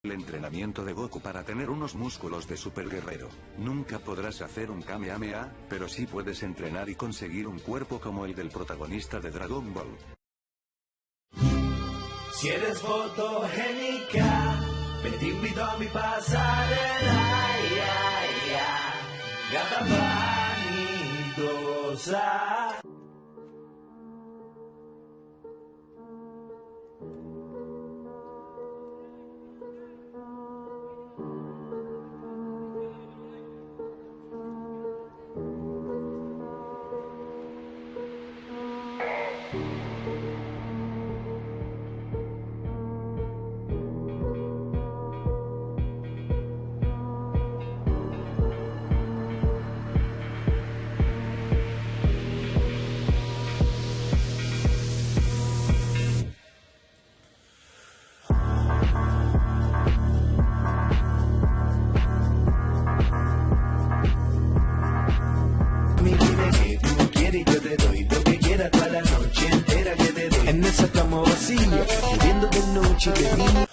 el entrenamiento de Goku para tener unos músculos de super guerrero. Nunca podrás hacer un Kamehameha, pero sí puedes entrenar y conseguir un cuerpo como el del protagonista de Dragon Ball. Si eres fotogénica, me te invito a mi pasarela, gata vanidosa. En esa cama vacía, viviendo de noche y de día.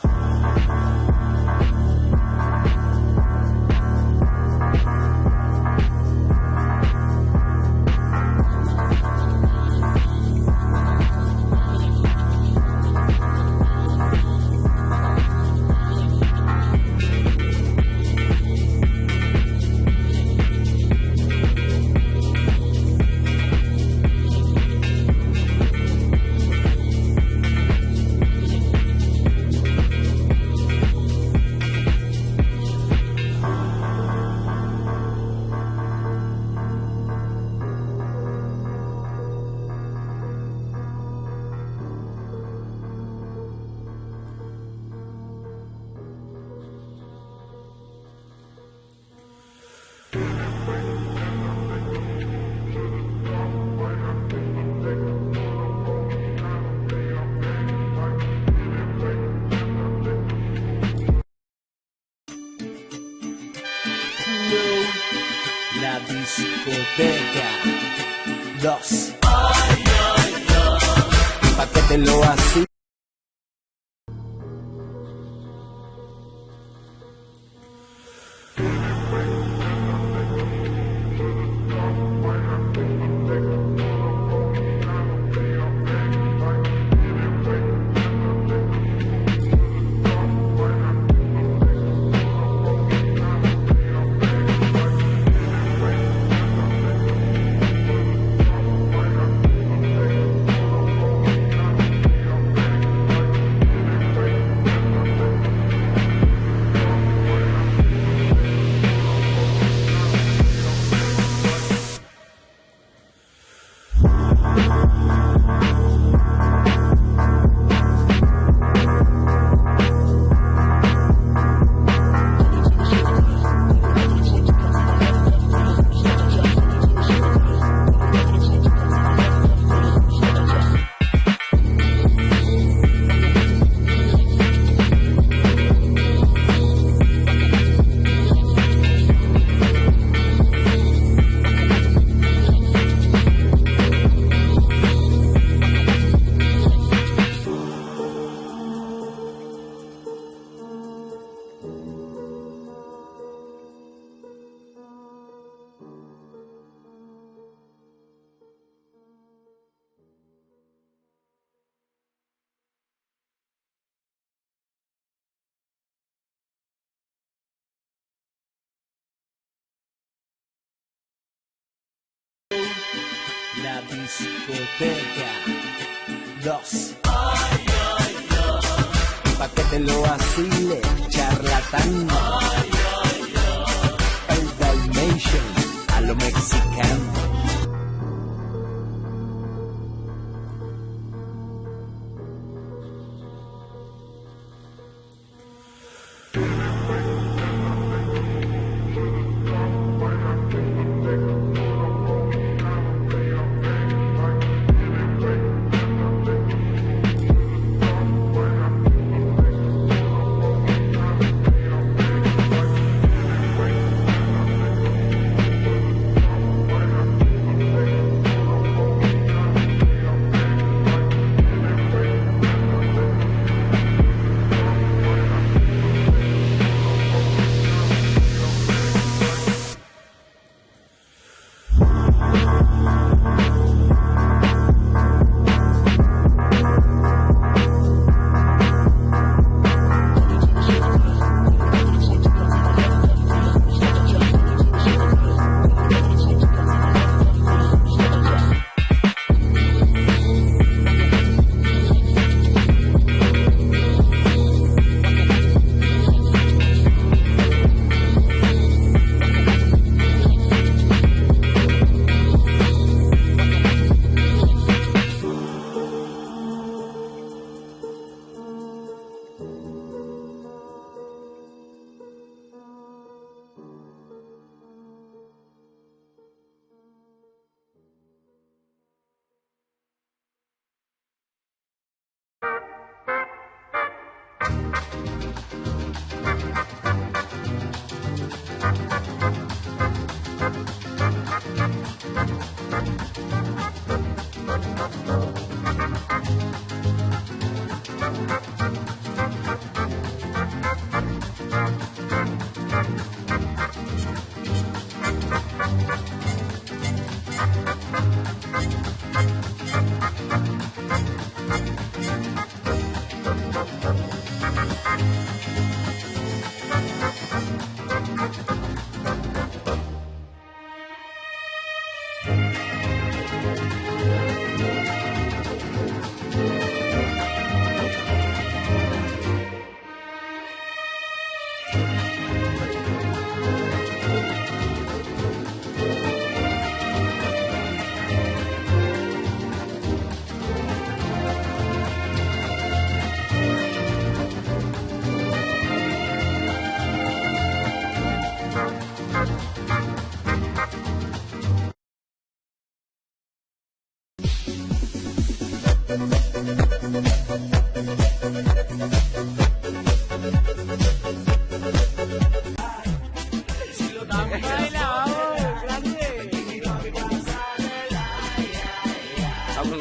La discoteca 2. Pa' que te lo así. La discoteca 2. Pa' que te lo asile, charlatán. El Dalmatian a lo mexicano.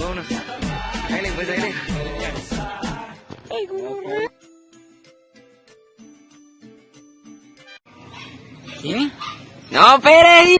Vámonos. Ahí pues, ahí. ¿Sí? No, espere ahí.